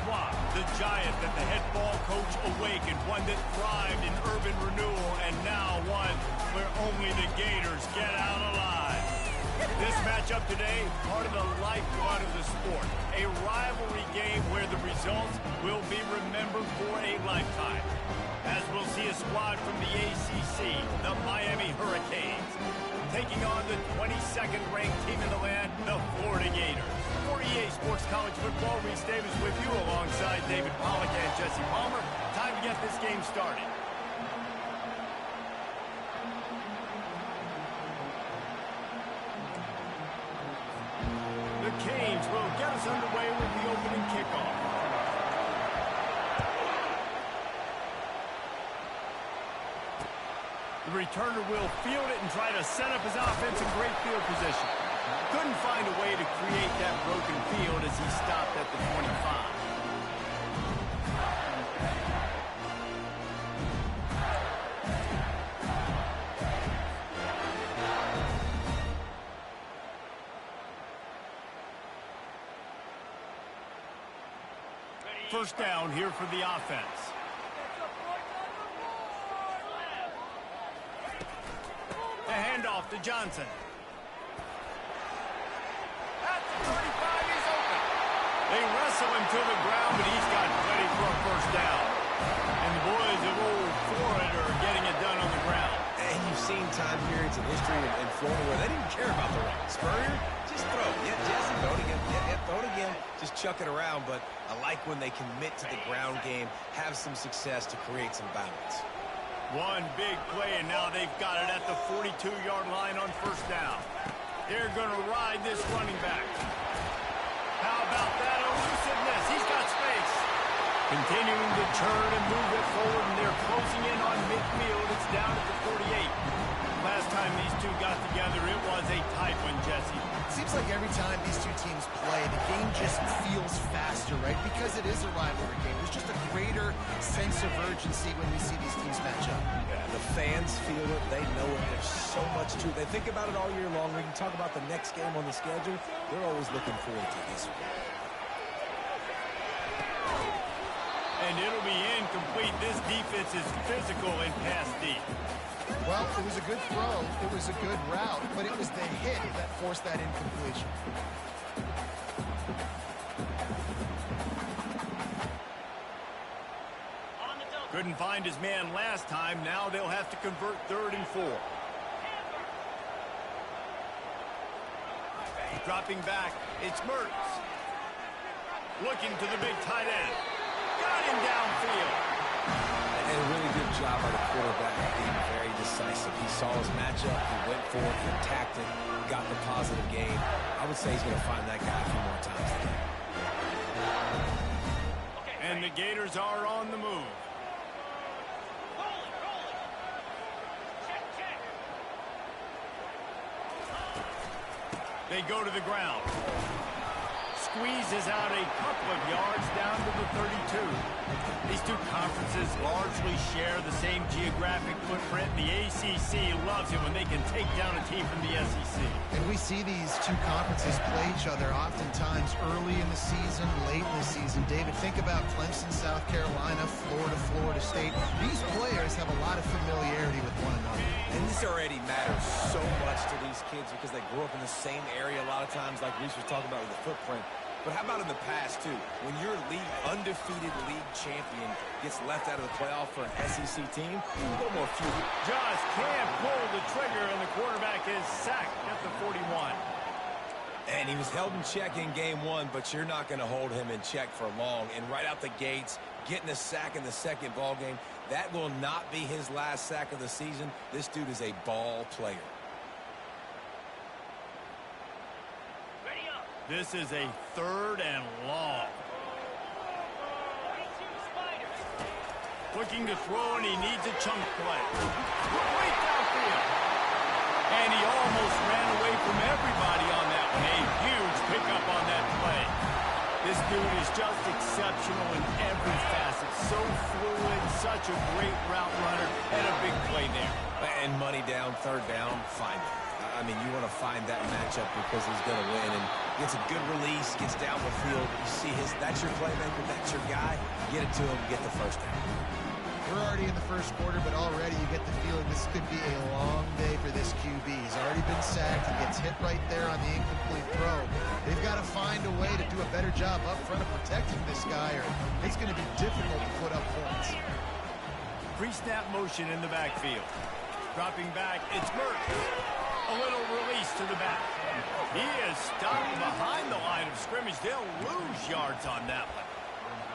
Swamp, the giant that the head ball coach awakened, one that thrived in urban renewal, and now one where only the Gators get out alive. This matchup today, part of the lifeblood of the sport, a rivalry game where the results will be remembered for a lifetime. As we'll see a squad from the ACC, the Miami Hurricanes, taking on the 22nd ranked team in the land, the Florida Gators. For EA Sports College Football, Reese Davis with you alongside David Pollack and Jesse Palmer. Time to get this game started. The Canes will get us underway with the opening kickoff. The returner will field it and try to set up his offense in great field position. Couldn't find a way to create that broken field as he stopped at the 25. First down here for the offense. The handoff to Johnson. At the 35, he's open. They wrestle him to the ground, but he's got plenty for a first down. And the boys of Old Florida are getting it done on the ground. And you've seen time periods in history in Florida where they didn't care about the run. Spurrier, just throw. Yeah, Jesse, throw it again. Yeah, throw it again. Just chuck it around, but I like when they commit to the ground game, have some success to create some balance. One big play, and now they've got it at the 42-yard line on first down. They're going to ride this running back. How about that elusiveness? He's got space. Continuing to turn and move it forward, and they're closing in on midfield. It's down at the 48. Last time these two got together, it was a tight one, Jesse. It seems like every time these two teams play, the game just feels faster, right? Because it is a rivalry game. There's just a greater sense of urgency when we see these teams match up. Yeah, the fans feel it. They know it. There's so much to it. They think about it all year long. We can talk about the next game on the schedule. They're always looking forward to this one. And it'll be incomplete. This defense is physical and pass deep. Well, it was a good throw, it was a good route, but it was the hit that forced that incompletion. Couldn't find his man last time. Now they'll have to convert 3rd and 4. Dropping back, it's Mertz. Looking to the big tight end. Got him downfield. And a really good job by the quarterback being very decisive. He saw his matchup, he went for it, he attacked it, got the positive gain. I would say he's going to find that guy a few more times today. And the Gators are on the move. They go to the ground. Squeezes out a couple of yards down to the 32. These two conferences largely share the same geographic footprint. The ACC loves it when they can take down a team from the SEC. And we see these two conferences play each other oftentimes early in the season, late in the season. David, think about Clemson, South Carolina, Florida, Florida State. These players have a lot of familiarity with one another. And this already matters so much to these kids because they grew up in the same area a lot of times, like Reese was talking about with the footprint. But how about in the past, too? When your undefeated league champion gets left out of the playoff for an SEC team, a little more fuel. Just can't pull the trigger, and the quarterback is sacked at the 41. And he was held in check in game 1, but you're not going to hold him in check for long. And right out the gates, getting a sack in the second ball game, that will not be his last sack of the season. This dude is a ball player. This is a 3rd and long. Looking to throw, and he needs a chunk play. Right downfield. And he almost ran away from everybody on that one. A huge pickup on that play. This dude is just exceptional in every facet. So fluid, such a great route runner, and a big play there. And money down, 3rd down, find it. I mean, you want to find that matchup because he's going to win. And gets a good release, gets down the field. You see that's your playmaker, that's your guy. Get it to him, get the first down. We're already in the first quarter, but already you get the feeling this could be a long day for this QB. He's already been sacked. He gets hit right there on the incomplete throw. They've got to find a way to do a better job up front of protecting this guy, or it's going to be difficult to put up points. Pre-snap motion in the backfield. Dropping back, it's Mertz. A little release to the back. He is stopped behind the line of scrimmage. They'll lose yards on that one.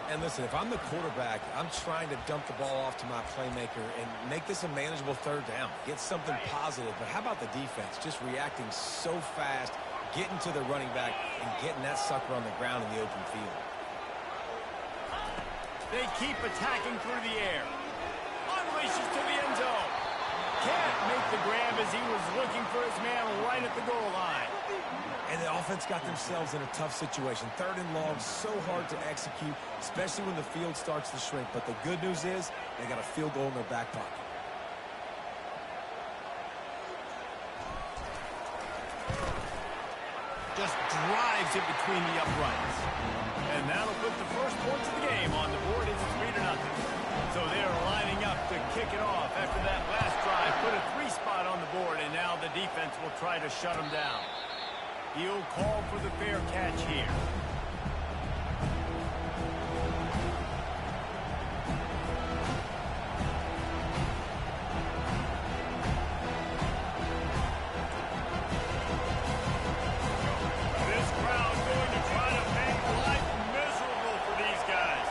And listen, if I'm the quarterback, I'm trying to dump the ball off to my playmaker and make this a manageable third down. Get something positive. But how about the defense? Just reacting so fast, getting to the running back, and getting that sucker on the ground in the open field. They keep attacking through the air. Unleashes to the end zone. Can't make the grab as he was looking for his man right at the goal line. And the offense got themselves in a tough situation. Third and long, so hard to execute, especially when the field starts to shrink. But the good news is they got a field goal in their back pocket. Just drives it between the uprights. And that'll put the first points of the game on the board. It's 3-0. So they're lining up to kick it off after that last drive. Put a 3 spot on the board, and now the defense will try to shut them down. He'll call for the fair catch here. This crowd going to try to make life miserable for these guys.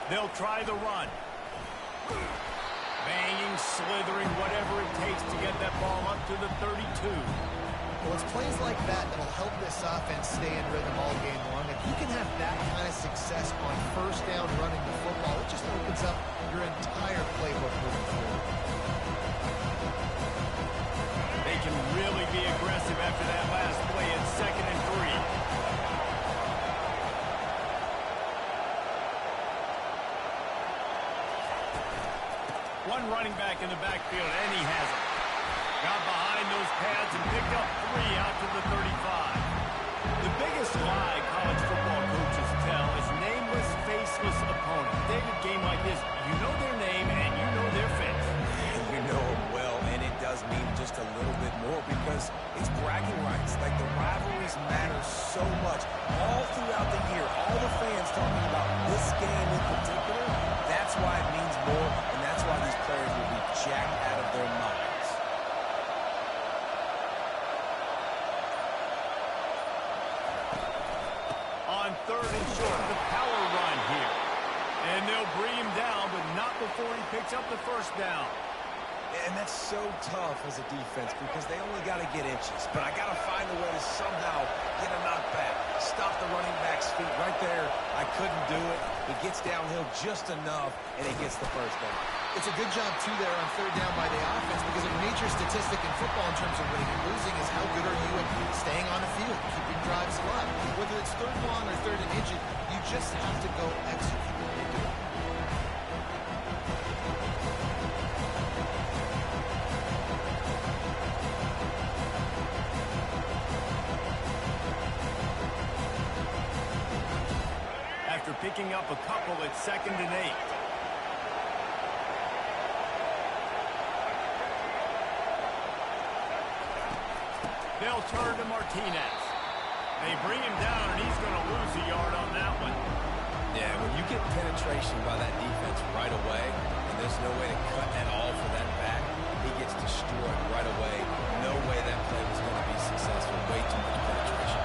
They'll try the run. Banging, slithering, whatever it takes to get that ball up to the 32. Well, it's plays like that that'll help this offense stay in rhythm all game long. If you can have that kind of success on first down running the football, it just opens up your entire playbook moving forward. They can really be aggressive after that last play at 2nd and 3. One running back in the backfield, and he has it. Got behind those pads and picked up 3 out to the 35. The biggest lie college football coaches tell is nameless, faceless opponent. David, game like this, you know their name and you know their face. You know them well, and it does mean just a little bit more because it's bragging rights. Like the rivalries matter so much. All throughout the year, all the fans talking about this game in particular, that's why it means more, and that's why these players will be jacked out of their minds. On 3rd and short, the power run here. And they'll bring him down, but not before he picks up the first down. And that's so tough as a defense because they only got to get inches. But I got to find a way to somehow get a knockback. Stop the running back's feet right there. I couldn't do it. He gets downhill just enough, and he gets the first down. It's a good job, too, there on 3rd down by the offense because a major statistic in football in terms of winning and losing is how good are you at staying on the field, keeping drives alive. Whether it's 3rd long or 3rd and inches, you just have to go execute. They do it. After picking up a couple at 2nd and 8. They'll turn to Martinez. They bring him down, and he's going to lose a yard on that one. Yeah, when you get penetration by that defense right away, and there's no way to cut at all for that back, he gets destroyed right away. No way that play was going to be successful. Way too much penetration.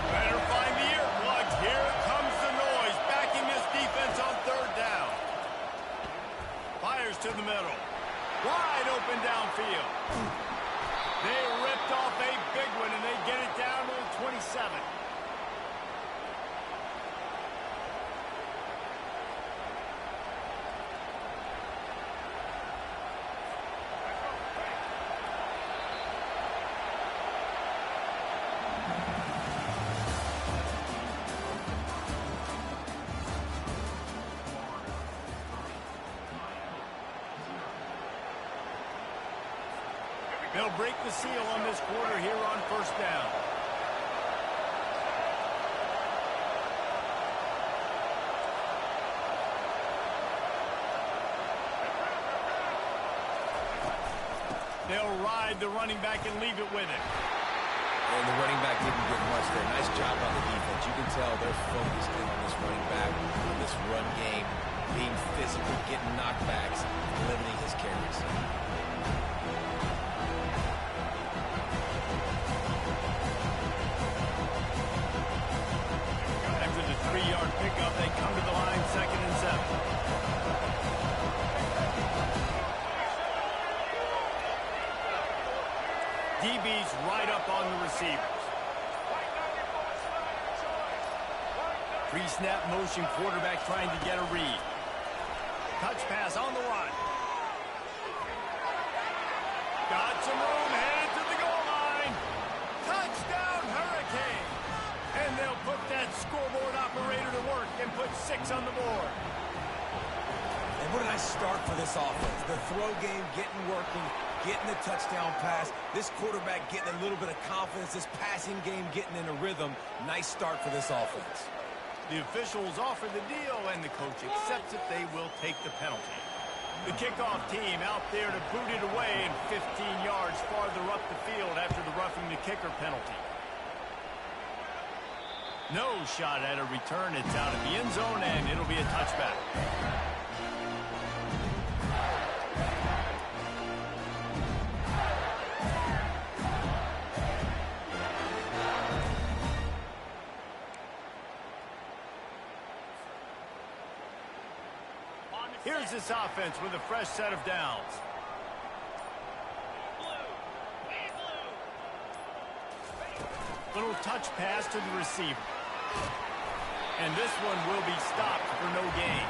Better find the earplugs. Here comes the noise, backing this defense on 3rd down. Fires to the middle. Wide open downfield. They ripped off a big one, and they get it down to the 27. They'll break the seal on this quarter here on first down. They'll ride the running back and leave it with him. And the running back didn't get much there. Nice job on the defense. You can tell they're focused in on this running back, on this run game, being physical, getting knockbacks, limiting his carries. After the 3-yard pickup, they come to the line, 2nd and 7. DB's right up on the receivers. Pre-snap motion, quarterback trying to get a read. Touch pass on the run. Got some room, headed to the goal line. Touchdown, Hurricane. And they'll put that scoreboard operator to work and put 6 on the board. And what a nice start for this offense. The throw game getting working, getting the touchdown pass. This quarterback getting a little bit of confidence. This passing game getting in a rhythm. Nice start for this offense. The officials offer the deal, and the coach accepts it. They will take the penalty. The kickoff team out there to boot it away and 15 yards farther up the field after the roughing the kicker penalty. No shot at a return. It's out of the end zone, and it'll be a touchback. Here's this offense with a fresh set of downs. Little touch pass to the receiver. And this one will be stopped for no gain.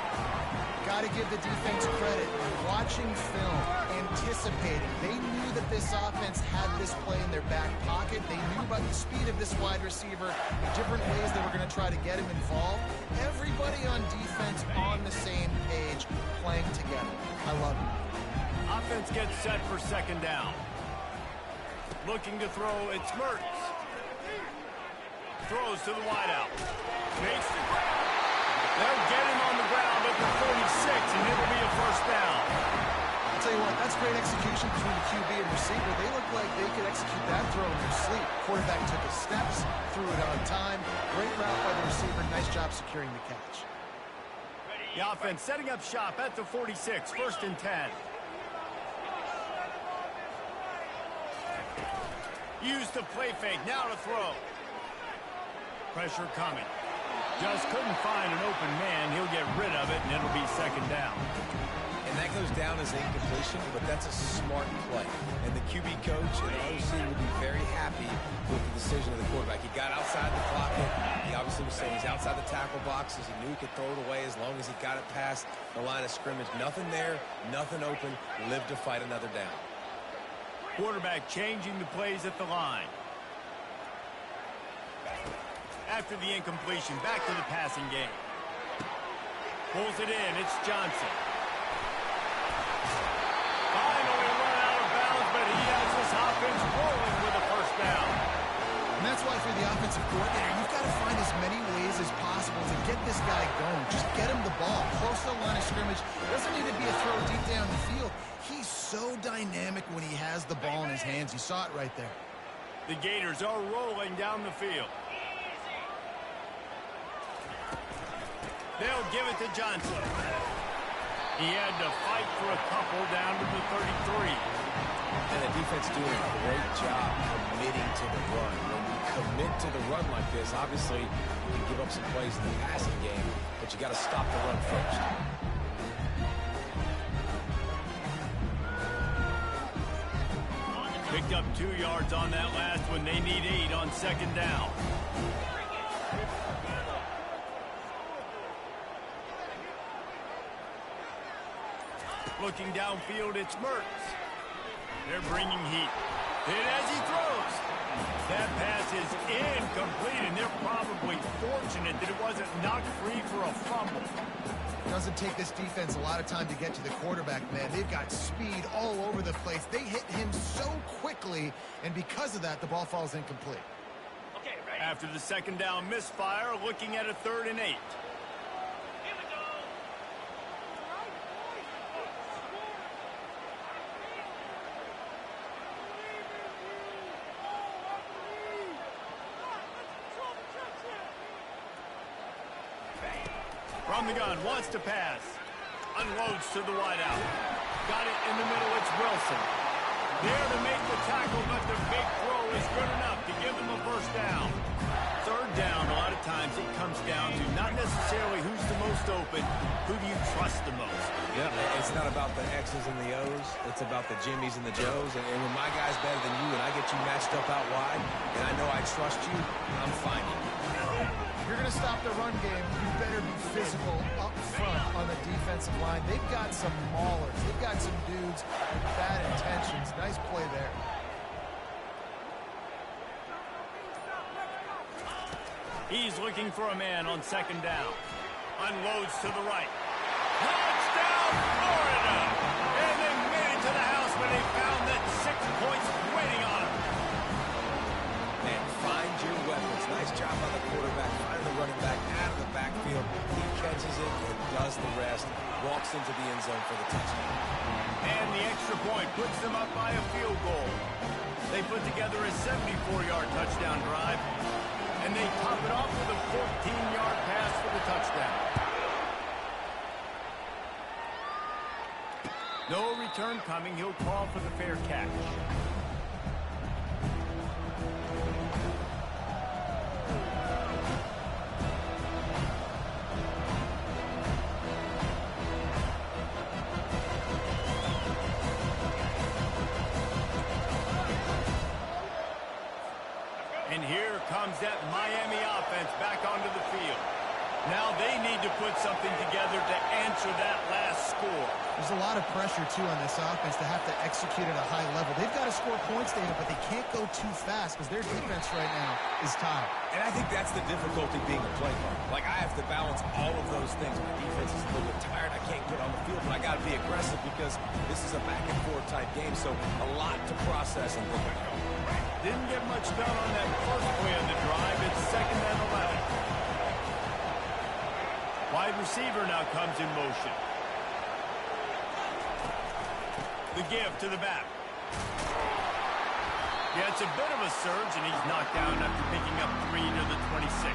Got to give the defense credit. Watching film, anticipating. They knew that this offense had this play in their back pocket. They knew about the speed of this wide receiver, the different ways they were going to try to get him involved. Everybody on defense on the same page, playing together. I love it. Offense gets set for 2nd down. Looking to throw, it's Mertz. Throws to the wideout. Makes the grab. They'll get him on the ground at the 46, and it'll be a first down. I'll tell you what, that's great execution between the QB and receiver. They look like they could execute that throw in their sleep. Quarterback took his steps, threw it on time. Great route by the receiver. Nice job securing the catch. The offense setting up shop at the 46, 1st and 10. Use the play fake, now to throw. Pressure coming. Just couldn't find an open man. He'll get rid of it, and it'll be 2nd down. And that goes down as incompletion, but that's a smart play. And the QB coach and OC would be very happy with the decision of the quarterback. He got outside the pocket. He obviously was saying he's outside the tackle boxes. He knew he could throw it away as long as he got it past the line of scrimmage. Nothing there, nothing open. Live to fight another down. Quarterback changing the plays at the line. After the incompletion, back to the passing game. Pulls it in, it's Johnson. Finally run out of bounds, but he has this offense rolling with a first down. And that's why for the offensive coordinator, you've got to find as many ways as possible to get this guy going. Just get him the ball close to the line of scrimmage. It doesn't need to be a throw deep down the field. He's so dynamic when he has the ball in his hands. You saw it right there. The Gators are rolling down the field. They'll give it to Johnson. He had to fight for a couple down to the 33. And the defense doing a great job committing to the run. When you commit to the run like this, obviously you can give up some plays in the passing game, but you got to stop the run first. Picked up 2 yards on that last one. They need 8 on 2nd down. Looking downfield, it's Mertz. They're bringing heat. Hit as he throws. That pass is incomplete, and they're probably fortunate that it wasn't knocked free for a fumble. It doesn't take this defense a lot of time to get to the quarterback, man. They've got speed all over the place. They hit him so quickly, and because of that, the ball falls incomplete. After the second down misfire, looking at a 3rd and 8. From the gun, wants to pass. Unloads to the wideout. Got it in the middle, it's Wilson. There to make the tackle, but the big throw is good enough to give them a first down. 3rd down, a lot of times it comes down to not necessarily who's the most open, who do you trust the most? Yeah, it's not about the X's and the O's. It's about the Jimmys and the Joes. And when my guy's better than you and I get you matched up out wide, and I know I trust you, I'm finding you. If you're going to stop the run game, you better be physical up front on the defensive line. They've got some maulers. They've got some dudes with bad intentions. Nice play there. He's looking for a man on 2nd down. Unloads to the right. Touchdown, Florida! And they made it to the house when they found that 6 points waiting on them. And find your weapons. Nice job by the quarterback. Find the running back out of the backfield. He catches it and does the rest. Walks into the end zone for the touchdown. And the extra point puts them up by a field goal. They put together a 74-yard touchdown drive. And they top it off with a 14-yard pass for the touchdown. No return coming. He'll call for the fair catch. And here comes that Miami offense back onto the field. Now they need to put something together to answer that last score. There's a lot of pressure, too, on this offense to have to execute at a high level. They've got to score points, David, but they can't go too fast because their defense right now is tired. And I think that's the difficulty being a play caller. Like, I have to balance all of those things. My defense is a little bit tired. I can't get on the field, but I got to be aggressive because this is a back-and-forth type game, so a lot to process and think about. Didn't get much done on that first play on the drive. It's 2nd and 11. Wide receiver now comes in motion. The give to the back. Yeah, it's a bit of a surge, and he's knocked down after picking up 3 to the 26.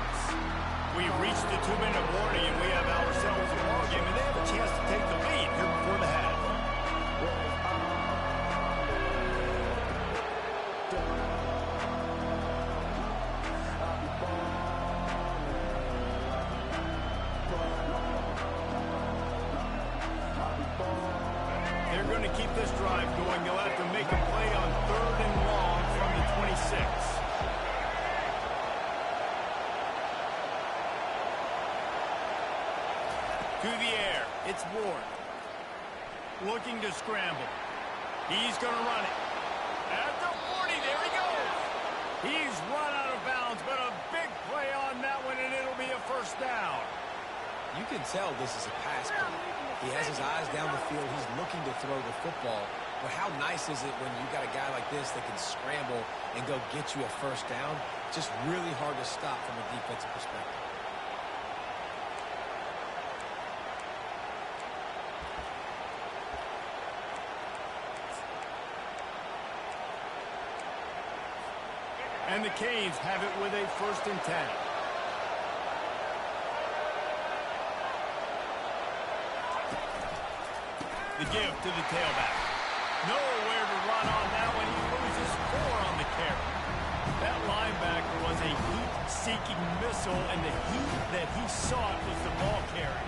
We've reached the 2-minute warning, and we have ourselves a ball game, and they have a chance to take the lead here before the half. They're going to keep this drive going. They'll have to make a play on 3rd and long from the 26. To the air. It's Ward. Looking to scramble. He's going to run it. At the 40, there he goes. He's run out of bounds, but a big play on that one, and it'll be a first down. You can tell this is a pass play. He has his eyes down the field. He's looking to throw the football. But how nice is it when you got a guy like this that can scramble and go get you a first down? Just really hard to stop from a defensive perspective. And the Canes have it with a 1st and 10. The give to the tailback. Nowhere to run on that one. He loses 4 on the carry. That linebacker was a heat-seeking missile, and the heat that he sought was the ball carry.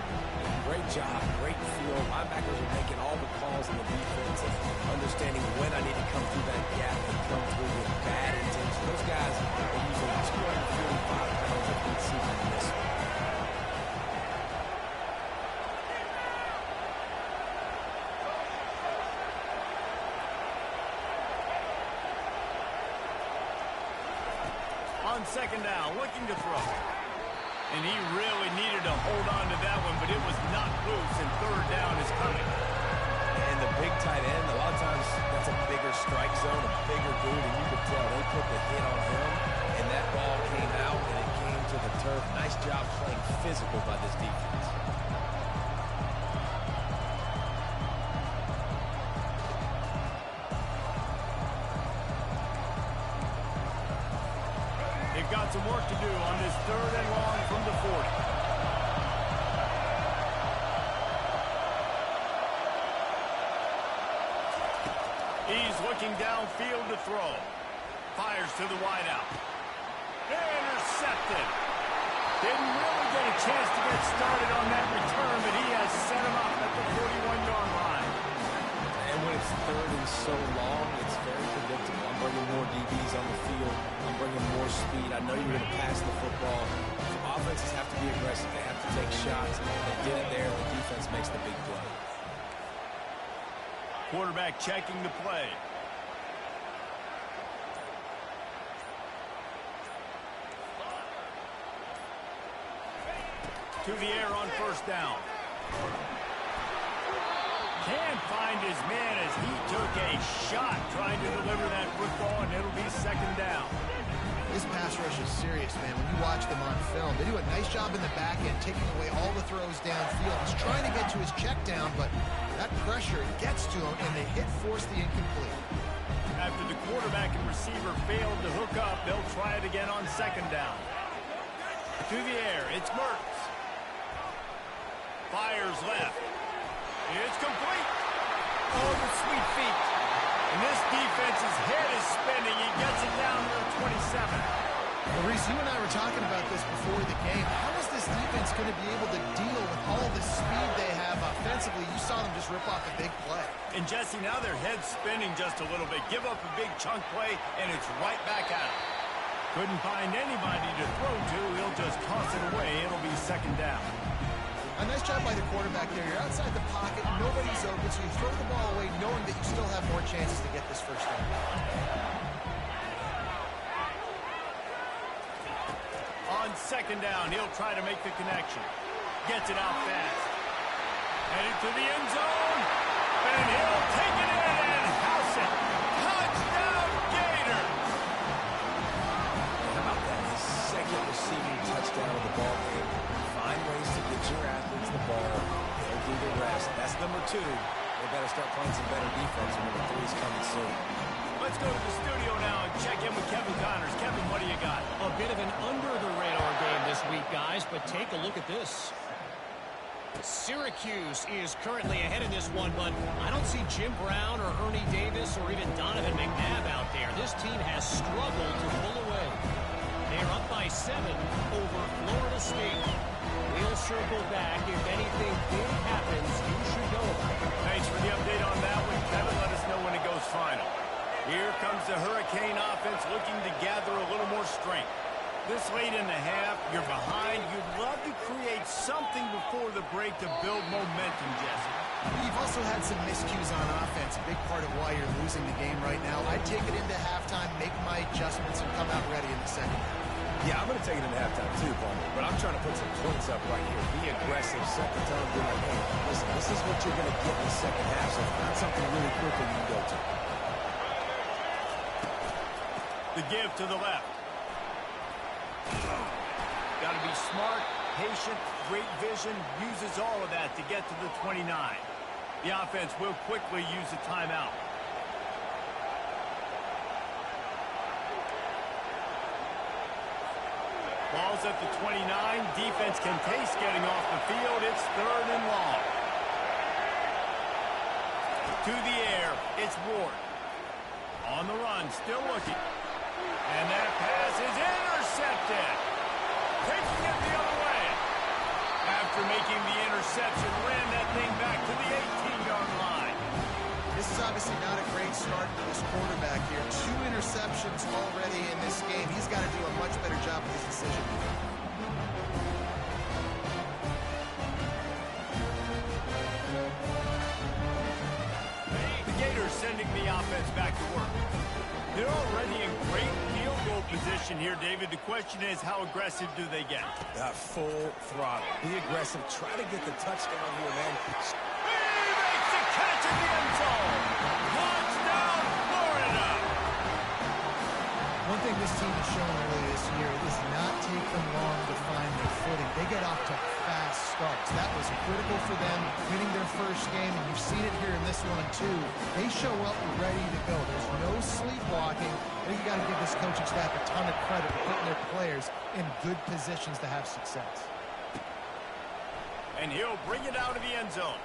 Great job, great feel. Linebackers are making all the calls in the defense and understanding when I need to come through that gap and come through with bad intention. Those guys are using 245 pounds of heat seeking this. On second down, looking to throw. And he really needed to hold on to that one, but it was not loose, and third down is coming. And the big tight end, a lot of times that's a bigger strike zone, a bigger dude, and you could tell they put the hit on him, and that ball came out, and it came to the turf. Nice job playing physical by this defense. They've got some work to do on this third and long from the 40. He's looking downfield to throw. Fires to the wideout. Intercepted. Didn't really get a chance to get started on that return, but he has set him up at the 41-yard line. And when it's third and so long, it's very predictable. I'm bringing more DBs on the field. I'm bringing more speed. I know you're going to pass the football. So offenses have to be aggressive. They have to take shots. They did it there. The defense makes the big play. Quarterback checking the play. To the air on first down. Can't find his man as he took a shot trying to deliver that football, and it'll be second down. This pass rush is serious, man. When you watch them on film, they do a nice job in the back end, taking away all the throws downfield. He's trying to get to his check down, but that pressure gets to him, and the hit forced the incomplete. After the quarterback and receiver failed to hook up, they'll try it again on second down. To the air, it's Mertz. Fires left. It's complete. Oh, the sweet feet. And this defense's head is spinning. He gets it down to the 27. Well, Reese, you and I were talking about this before the game. How is this defense going to be able to deal with all the speed they have offensively? You saw them just rip off a big play. And, Jesse, now their head's spinning just a little bit. Give up a big chunk play, and it's right back at him. Couldn't find anybody to throw to. He'll just toss it away. It'll be second down. A nice job by the quarterback there. You're outside the pocket. Nobody's open, so you throw the ball away knowing that you still have more chances to get this first down. On second down, he'll try to make the connection. Gets it out fast. Headed to the end zone. And he'll take it in and house it. Touchdown, Gators! How about that? Second receiving touchdown of the ball game. Find ways to get your athletes the ball. They'll do the rest. That's number 2. They better start playing some better defense. Number 3 is coming soon. Let's go to the studio now and check in with Kevin Connors. Kevin, what do you got? A bit of an under-the-radar game this week, guys, but take a look at this. Syracuse is currently ahead in this one, but I don't see Jim Brown or Ernie Davis or even Donovan McNabb out there. This team has struggled to pull away. They're up by 7 over Florida State. We'll circle back. If anything big happens, you should know about it. Thanks for the update on that one, Kevin. Let us know when it goes final. Here comes the Hurricane offense looking to gather a little more strength. This late in the half, you're behind. You'd love to create something before the break to build momentum, Jesse. You've also had some miscues on offense, a big part of why you're losing the game right now. I'd take it into halftime, make my adjustments, and come out ready in the second half. Yeah, I'm going to take it into halftime too, Palmer, but I'm trying to put some points up right here. Be aggressive, set the tone, be like, hey, listen, this is what you're going to get in the second half, so find something really quickly you can go to. The give to the left. Got to be smart, patient, great vision, uses all of that to get to the 29. The offense will quickly use a timeout. Ball's at the 29. Defense can taste getting off the field. It's third and long. To the air, it's Ward. On the run, still looking. And that pass is intercepted. Taking it the other way. After making the interception, ran that thing back to the 18-yard line. This is obviously not a great start for this quarterback here. 2 interceptions already in this game. He's got to do a much better job with his decision. The Gators sending the offense back to work. They're already in great field goal position here, David. The question is, how aggressive do they get? Full throttle. Be aggressive. Try to get the touchdown here, man. He makes the catch in the end zone. Touchdown, Florida. One thing this team has shown early this year is not take them long to find their footing. They get off to fast starts. That was critical for them winning their first game, and you've seen it here in this one too. They show up ready to go. There's no sleepwalking. I think you got to give this coaching staff a ton of credit for putting their players in good positions to have success. And he'll bring it out of the end zone.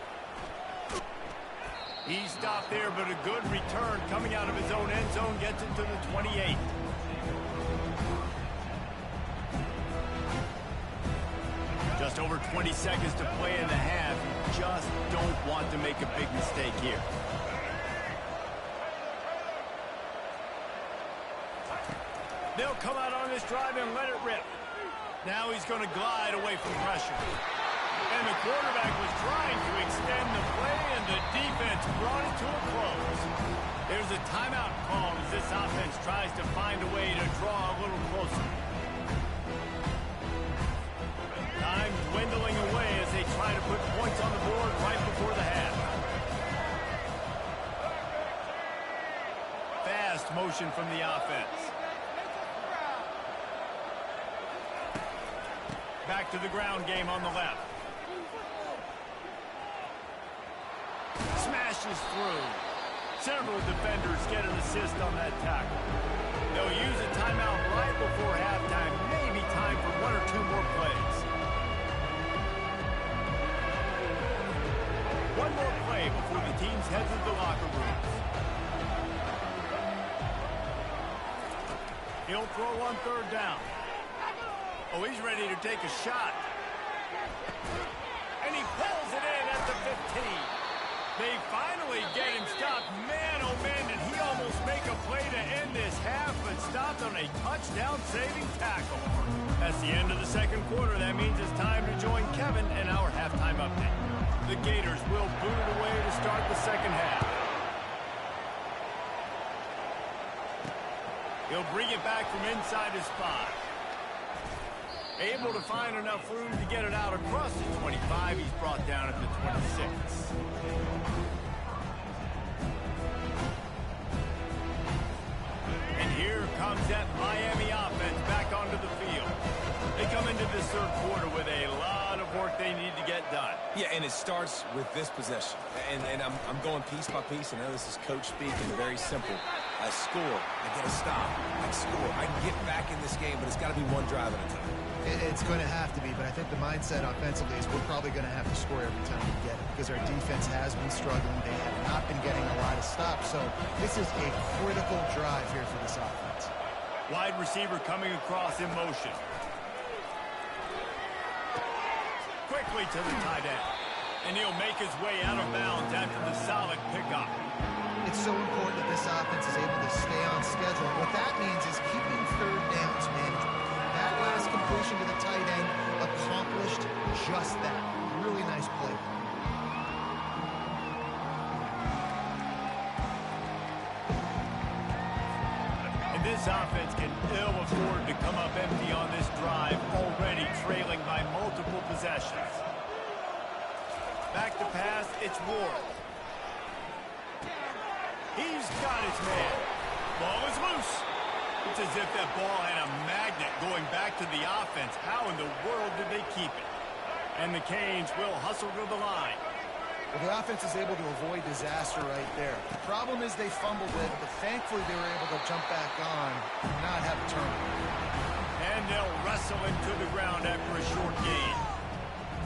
He stopped there, but a good return coming out of his own end zone gets it to the 28. Just over 20 seconds to play in the half. You just don't want to make a big mistake here. They'll come out on this drive and let it rip. Now he's going to glide away from pressure. And the quarterback was trying to extend the play, and the defense brought it to a close. There's a timeout call as this offense tries to find a way to draw a little closer. Time dwindling away as they try to put points on the board right before the half. Fast motion from the offense. Back to the ground game on the left. Smashes through. Several defenders get an assist on that tackle. They'll use a timeout right before halftime. Maybe time for one or two more plays. One more play before the teams head to the locker rooms. He'll throw on third down. Oh, he's ready to take a shot. And he pulls it in at the 15. They finally get him stopped. Man, oh man, did he almost make a play to end this half, but stopped on a touchdown-saving tackle. That's the end of the second quarter. That means it's time to join Kevin in our halftime update. The Gators will boot it away to start the second half. He'll bring it back from inside his 5. Able to find enough room to get it out across the 25. He's brought down at the 26. And here comes that Miami offense back onto the field. They come into this third quarter with a lot of work they need to get done. Yeah, and it starts with this possession. And I'm going piece by piece. I know this is coach speak, and very simple. I score. I get a stop. I score. I can get back in this game, but it's got to be one drive at a time. It's going to have to be, but I think the mindset offensively is we're probably going to have to score every time we get it because our defense has been struggling. They have not been getting a lot of stops, so this is a critical drive here for this offense. Wide receiver coming across in motion. Quickly to the tight end. And he'll make his way out of bounds after the solid pickup. It's so important that this offense is able to stay on schedule. What that means is keeping third downs manageable. That last completion to the tight end accomplished just that. Really nice play. And this offense can ill afford to come up empty on this drive, already trailing by multiple possessions. Back to pass, it's Ward. He's got his man. Ball is loose. It's as if that ball had a magnet going back to the offense. How in the world did they keep it? And the Canes will hustle to the line. Well, the offense is able to avoid disaster right there. The problem is they fumbled it, but thankfully they were able to jump back on and not have a turnover. And they'll wrestle him to the ground after a short gain.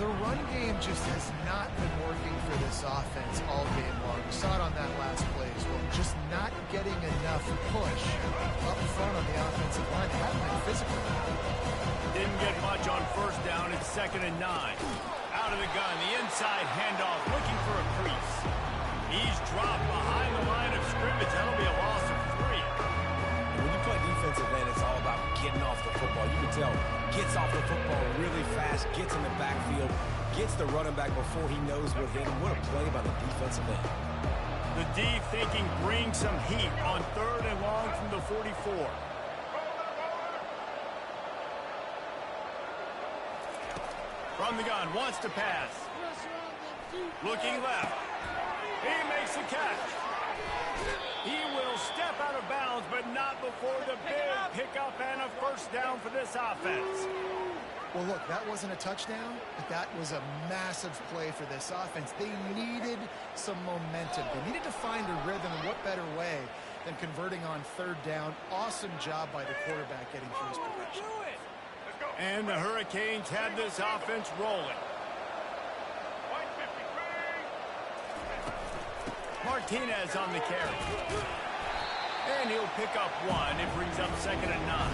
The run game just has not been working for this offense all game long. We saw it on that last play as well. Just not getting enough push up front on the offensive line. They haven't been physical. Didn't get much on first down. It's 2nd and 9. Out of the gun, the inside handoff, looking for a crease. He's dropped behind the line of scrimmage. That'll be a loss of 3. When you play defensive end, it's all about getting off the football. You can tell, gets off the football really fast, gets in the backfield, gets the running back before he knows what hit him. What a play by the defensive end. The D thinking bring some heat on 3rd and long from the 44. From the gun, wants to pass. Looking left. He makes the catch. He will step out of bounds, but not before the big pickup and a first down for this offense. Well, look, that wasn't a touchdown, but that was a massive play for this offense. They needed some momentum. They needed to find a rhythm, and what better way than converting on 3rd down. Awesome job by the quarterback getting through his progression. And the Hurricanes have this offense rolling. Martinez on the carry. And he'll pick up 1. It brings up 2nd and 9.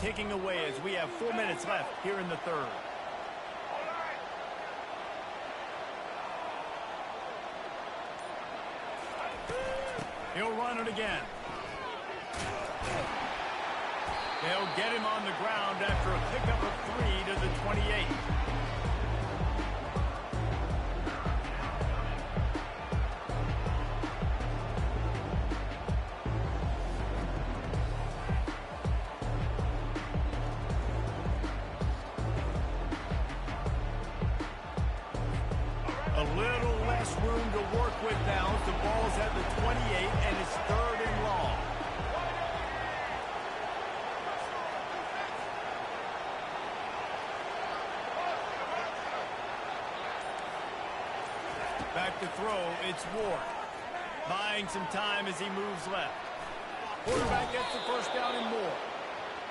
Ticking away as we have 4 minutes left here in the 3rd. He'll run it again. They'll get him on the ground after a pickup of 3 to the 28. A little less room to work with now as the ball's at the 28 and it's 3rd and long. Back to throw, it's Ward. Buying some time as he moves left. Quarterback gets the first down and more.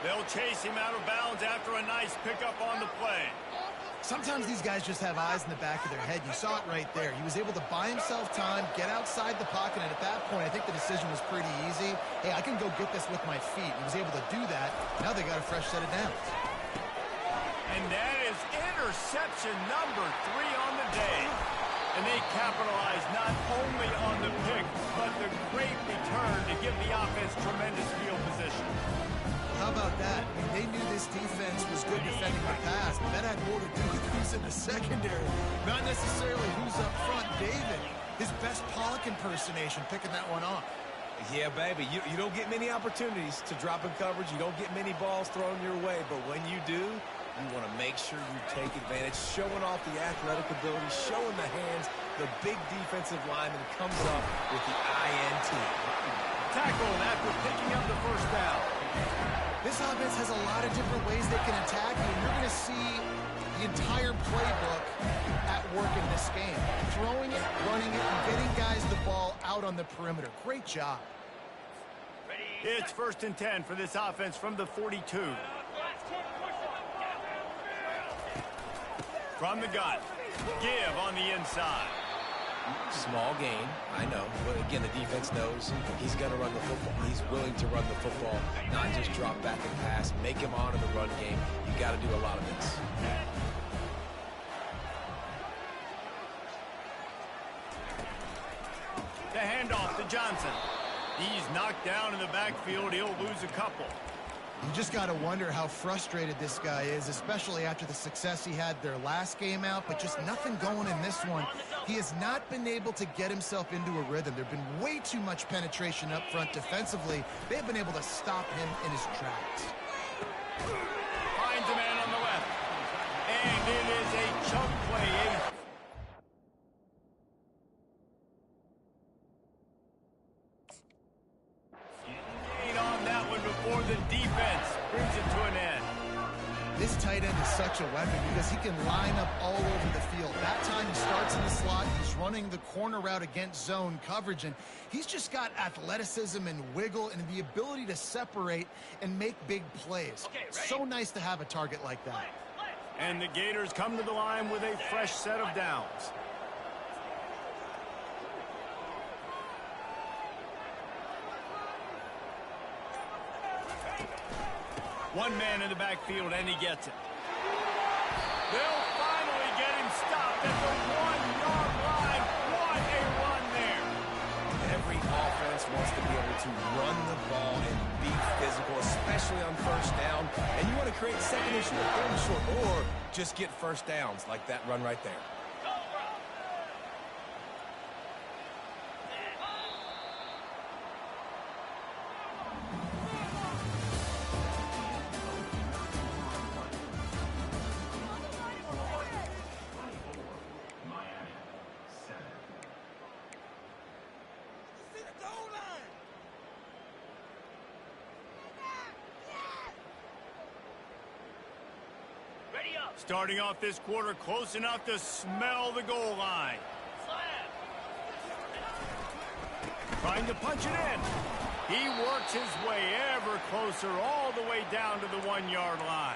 They'll chase him out of bounds after a nice pickup on the play. Sometimes these guys just have eyes in the back of their head. You saw it right there. He was able to buy himself time, get outside the pocket, and at that point, I think the decision was pretty easy. Hey, I can go get this with my feet. He was able to do that. Now they got a fresh set of downs. And that is interception number 3 on the day. And they capitalize not only on the pick, but the great return to give the offense tremendous field position. How about that? I mean, they knew this defense was good defending the pass, but that had more to do with who's in the secondary, not necessarily who's up front. David, his best Pollock impersonation, picking that one off. Yeah, baby, you don't get many opportunities to drop in coverage. You don't get many balls thrown your way, but when you do, you want to make sure you take advantage, showing off the athletic ability, showing the hands. The big defensive lineman comes up with the INT. Tackled after picking up the first down. This offense has a lot of different ways they can attack you, and you're going to see the entire playbook at work in this game. Throwing it, running it, and getting guys the ball out on the perimeter. Great job. It's 1st and 10 for this offense from the 42. From the gun. Give on the inside. Small gain, I know. But again, the defense knows he's going to run the football. He's willing to run the football, not just drop back and pass. Make him honor the run game. You got to do a lot of this. The handoff to Johnson. He's knocked down in the backfield. He'll lose a couple. You just got to wonder how frustrated this guy is, especially after the success he had their last game out, but just nothing going in this one. He has not been able to get himself into a rhythm. There's been way too much penetration up front defensively. They've been able to stop him in his tracks. Finds a man on the left. And it is a chunk play. On that one before the defense brings it to an end. This tight end is such a weapon because he can line up all over the field. That time he starts in the slot, he's running the corner route against zone coverage, and he's just got athleticism and wiggle and the ability to separate and make big plays. So nice to have a target like that. And the Gators come to the line with a fresh set of downs. One man in the backfield, and he gets it. They'll finally get him stopped at the 1-yard line. What a run there. Every offense wants to be able to run the ball and be physical, especially on first down. And you want to create second and short, third and short, or just get first downs like that run right there. Starting off this quarter close enough to smell the goal line. Trying to punch it in. He works his way ever closer all the way down to the 1-yard line.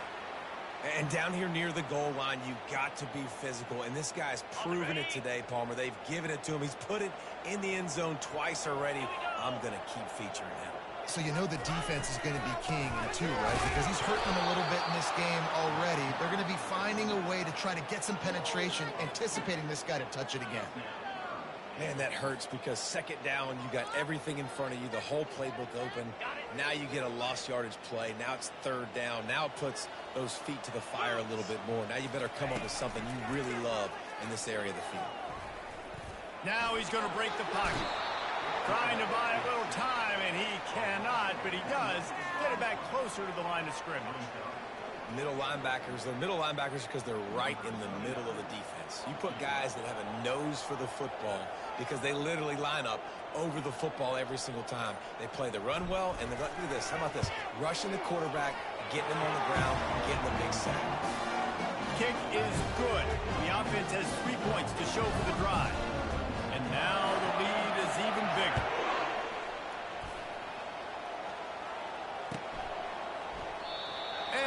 And down here near the goal line, you've got to be physical. And this guy's proven it today, Palmer. They've given it to him. He's put it in the end zone twice already. I'm going to keep featuring him. So you know the defense is going to be king in two, right? Because he's hurting them a little bit in this game already. They're going to be finding a way to try to get some penetration, anticipating this guy to touch it again. Man, that hurts because second down, you got everything in front of you, the whole playbook open. Now you get a lost yardage play. Now it's third down. Now it puts those feet to the fire a little bit more. Now you better come up with something you really love in this area of the field. Now he's going to break the pocket. Trying to buy a little time, and he cannot, but he does get it back closer to the line of scrimmage. Middle linebackers, they're middle linebackers because they're right in the middle of the defense. You put guys that have a nose for the football because they literally line up over the football every single time. They play the run well, and look at this. How about this? Rushing the quarterback, getting him on the ground, getting the big sack. Kick is good. The offense has 3 points to show for the drive. And now the lead is even bigger.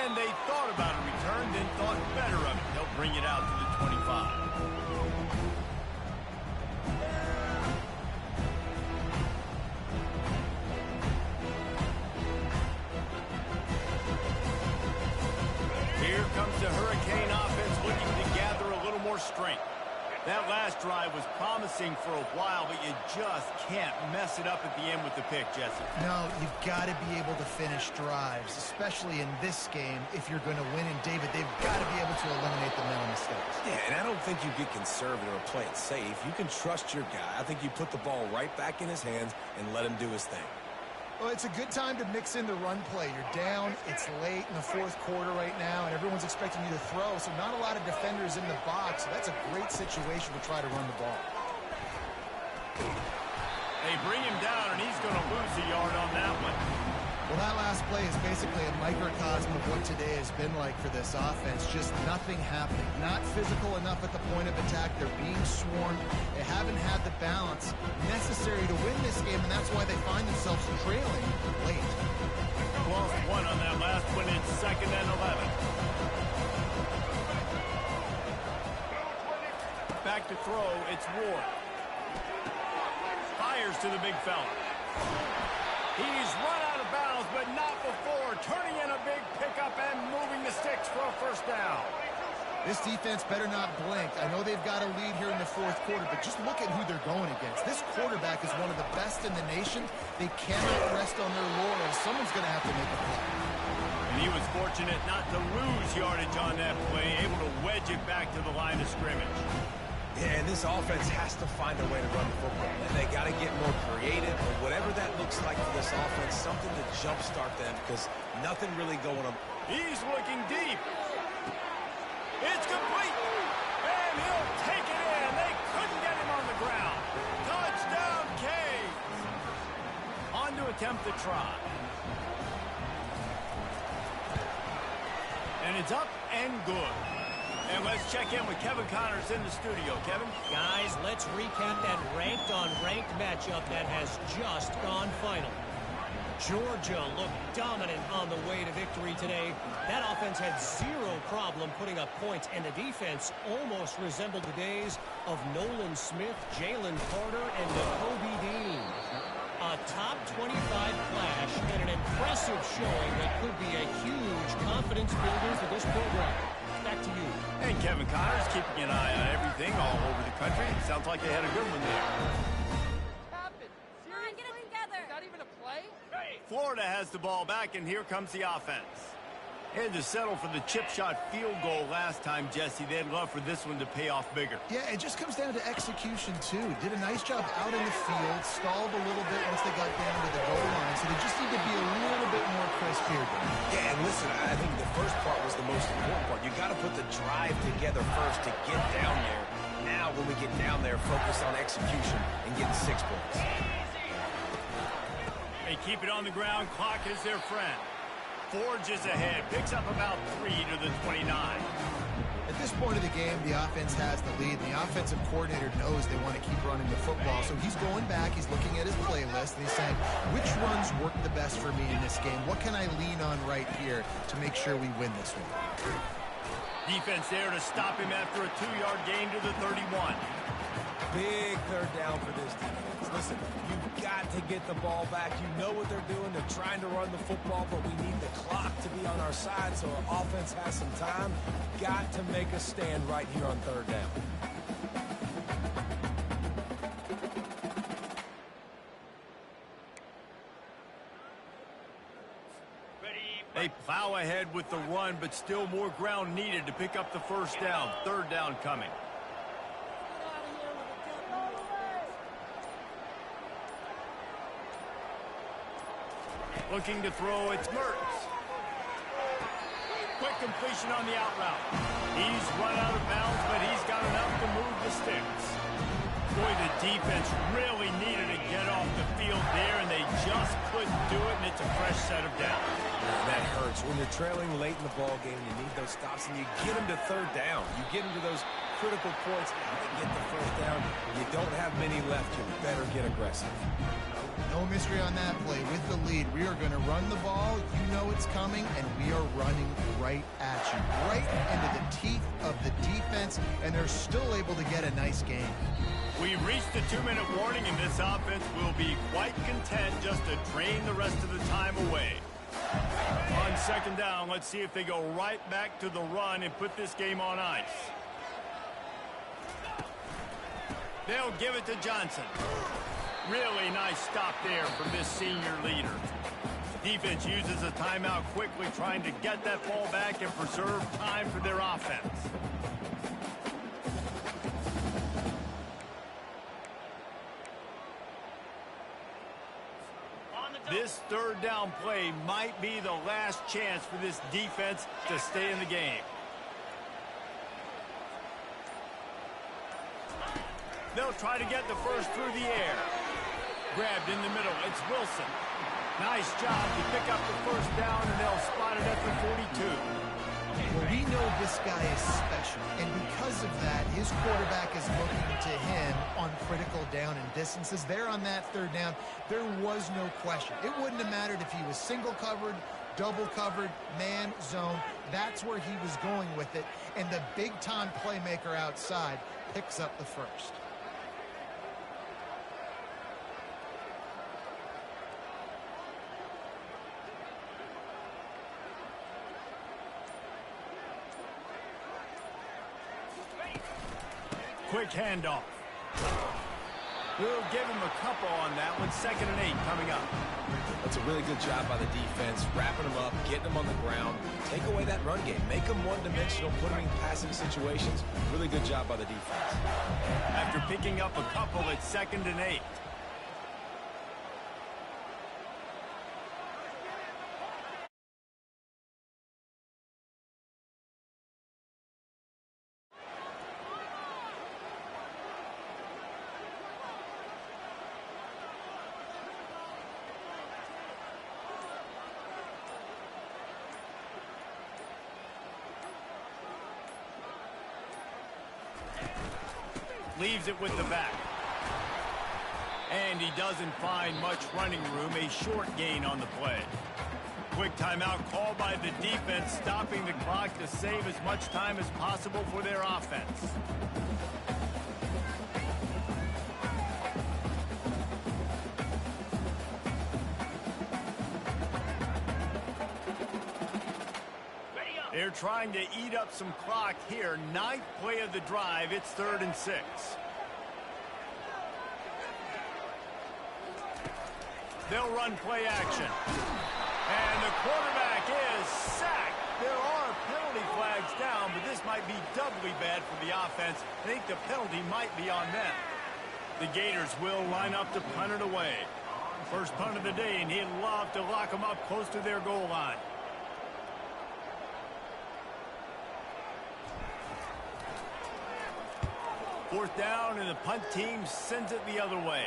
And they thought about a return, then thought better of it. They'll bring it out to the 25. Here comes the Hurricane offense looking to gather a little more strength. That last drive was promising for a while, but you just can't mess it up at the end with the pick, Jesse. No, you've got to be able to finish drives, especially in this game. If you're going to win, and David, they've got to be able to eliminate the mental mistakes. Yeah, and I don't think you get conservative or play it safe. You can trust your guy. I think you put the ball right back in his hands and let him do his thing. Well, it's a good time to mix in the run play. You're down, it's late in the fourth quarter right now, and everyone's expecting you to throw, so not a lot of defenders in the box. So that's a great situation to try to run the ball. They bring him down, and he's going to lose a yard on that one. Well, that last play is basically a microcosm of what today has been like for this offense. Just nothing happening. Not physical enough at the point of attack. They're being swarmed. They haven't had the balance necessary to win this game, and that's why they find themselves trailing late. Lost one on that last one. It's 2nd and 11. Back to throw. It's Ward. Fires to the big fella. He's run out of bounds, but not before. Turning in a big pickup and moving the sticks for a first down. This defense better not blink. I know they've got a lead here in the fourth quarter, but just look at who they're going against. This quarterback is one of the best in the nation. They cannot rest on their laurels. Someone's going to have to make a play. And he was fortunate not to lose yardage on that play, able to wedge it back to the line of scrimmage. Yeah, and this offense has to find a way to run the football. And they got to get more creative, or whatever that looks like for this offense, something to jumpstart them, because nothing really going on. He's looking deep. It's complete. And he'll take it in. They couldn't get him on the ground. Touchdown, Canes. On to attempt the try. And it's up and good. And let's check in with Kevin Connors in the studio. Kevin? Guys, let's recap that ranked-on-ranked matchup that has just gone final. Georgia looked dominant on the way to victory today. That offense had zero problem putting up points, and the defense almost resembled the days of Nolan Smith, Jalen Carter, and Nakobe Dean. A top 25 flash and an impressive showing that could be a huge confidence builder for this program. back to you. And Kevin Connors keeping an eye on everything all over the country. Sounds like they had a good one there. Happened. Seriously? Get it together. Is that even a play? Florida has the ball back, and here comes the offense. Had to settle for the chip shot field goal last time, Jesse. They'd love for this one to pay off bigger. Yeah, it just comes down to execution, too. Did a nice job out in the field, stalled a little bit once they got down to the goal line, so they just need to be a little bit more crisp here. Yeah, and listen, I think the first part was the most important part. You got to put the drive together first to get down there. Now, when we get down there, focus on execution and getting 6 points. They keep it on the ground. Clock is their friend. Forges ahead. Picks up about 3 to the 29. At this point of the game, the offense has the lead. The offensive coordinator knows they want to keep running the football, so he's going back. He's looking at his playlist, and he's saying, which runs work the best for me in this game? What can I lean on right here to make sure we win this one? Defense there to stop him after a 2-yard gain to the 31. Big third down for this defense. Listen, you've got to get the ball back. You know what they're doing. They're trying to run the football, but we need the clock to be on our side so our offense has some time. Got to make a stand right here on third down. They plow ahead with the run, but still more ground needed to pick up the first down. Third down coming. Looking to throw, it's Mertz. Quick completion on the out route. He's run out of bounds, but he's got enough to move the sticks. Boy, the defense really needed to get off the field there, and they just couldn't do it, and it's a fresh set of downs. That hurts. When you're trailing late in the ball game, you need those stops, and you get them to third down. You get them to those critical points, and you get the first down. You don't have many left. You better get aggressive. No mystery on that play. With the lead, we are going to run the ball. You know it's coming, and we are running right at you, right into the teeth of the defense, and they're still able to get a nice game. We've reached the 2-minute warning, and this offense will be quite content just to drain the rest of the time away. On second down, let's see if they go right back to the run and put this game on ice. They'll give it to Johnson. Really nice stop there from this senior leader. Defense uses a timeout quickly, trying to get that ball back and preserve time for their offense. This third down play might be the last chance for this defense to stay in the game. They'll try to get the first through the air. Grabbed in the middle. It's Wilson. Nice job to pick up the first down, and they'll spot it at the 42. Well, we know this guy is special, and because of that, his quarterback is looking to him on critical down and distances. There on that third down, there was no question. It wouldn't have mattered if he was single covered, double covered, man, zone. That's where he was going with it, and the big-time playmaker outside picks up the first. Quick handoff. We'll give him a couple on that one. 2nd and 8 coming up. That's a really good job by the defense, wrapping them up, getting them on the ground. Take away that run game. Make them one-dimensional, put them in passing situations. Really good job by the defense. After picking up a couple, it's 2nd and 8. Leaves it with the back. And he doesn't find much running room. A short gain on the play. Quick timeout called by the defense, stopping the clock to save as much time as possible for their offense. They're trying to eat up some clock here. 9th play of the drive. It's 3rd and 6. They'll run play action. And the quarterback is sacked. There are penalty flags down, but this might be doubly bad for the offense. I think the penalty might be on them. The Gators will line up to punt it away. First punt of the day, and he'd love to lock them up close to their goal line. Fourth down, and the punt team sends it the other way.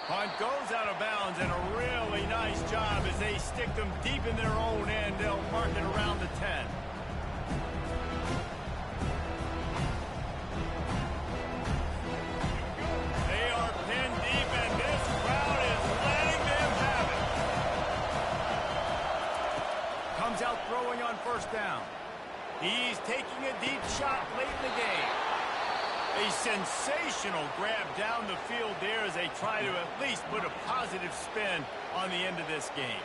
Punt goes out of bounds, and a really nice job as they stick them deep in their own end. They'll mark it around the 10. They are pinned deep, and this crowd is letting them have it. Comes out throwing on first down. He's taking a deep shot late in the game. A sensational grab down the field there as they try to at least put a positive spin on the end of this game.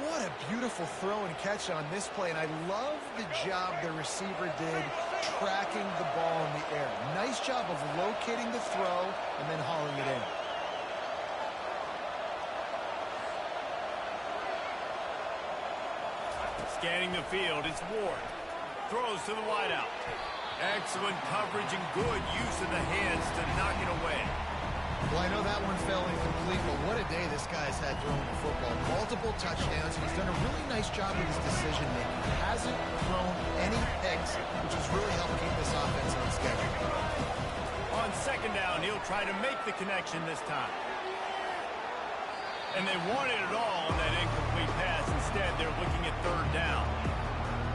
What a beautiful throw and catch on this play, and I love the job the receiver did tracking the ball in the air. Nice job of locating the throw and then hauling it in. Scanning the field, it's Ward. Throws to the wideout. Excellent coverage and good use of the hands to knock it away. Well, I know that one fell incomplete, but what a day this guy's had throwing the football. Multiple touchdowns, and he's done a really nice job with his decision-making. He hasn't thrown any picks, which has really helped keep this offense on schedule. On second down, he'll try to make the connection this time. And they wanted it all on that incomplete pass. Instead, they're looking at third down.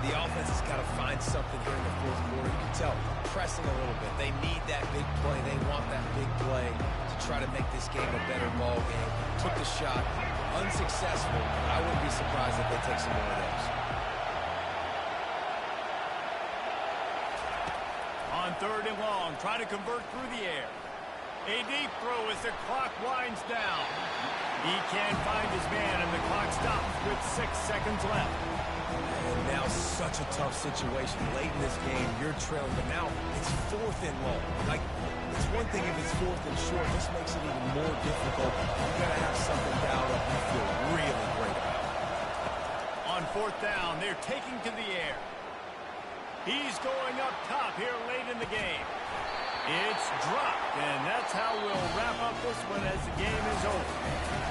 The offense has got to find something here in the fourth quarter. You can tell, pressing a little bit. They need that big play. They want that big play to try to make this game a better ball game. Took the shot. Unsuccessful. I wouldn't be surprised if they take some more of those. On third and long, trying to convert through the air. A deep throw as the clock winds down. He can't find his man, and the clock stops with 6 seconds left. And now such a tough situation. Late in this game, you're trailing, but now it's 4th and long. Like, it's one thing if it's 4th and short. This makes it even more difficult. You've got to have something dialed up you feel really great about. On fourth down, they're taking to the air. He's going up top here late in the game. It's dropped, and that's how we'll wrap up this one as the game is over.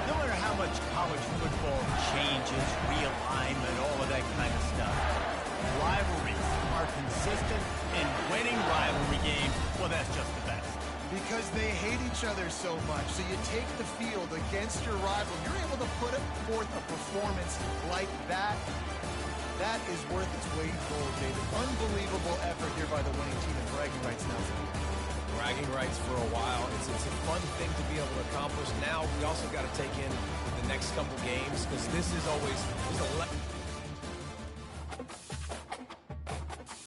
No matter how much college football changes, realignment, all of that kind of stuff, rivalries are consistent, and winning rivalry games, well, that's just the best. Because they hate each other so much. So you take the field against your rival. You're able to put forth a performance like that. That is worth its weight in gold, David. Unbelievable effort here by the winning team, and bragging rights now. Bragging rights for a while. It's a fun thing to be able to accomplish. Now we also got to take in the next couple games because this is always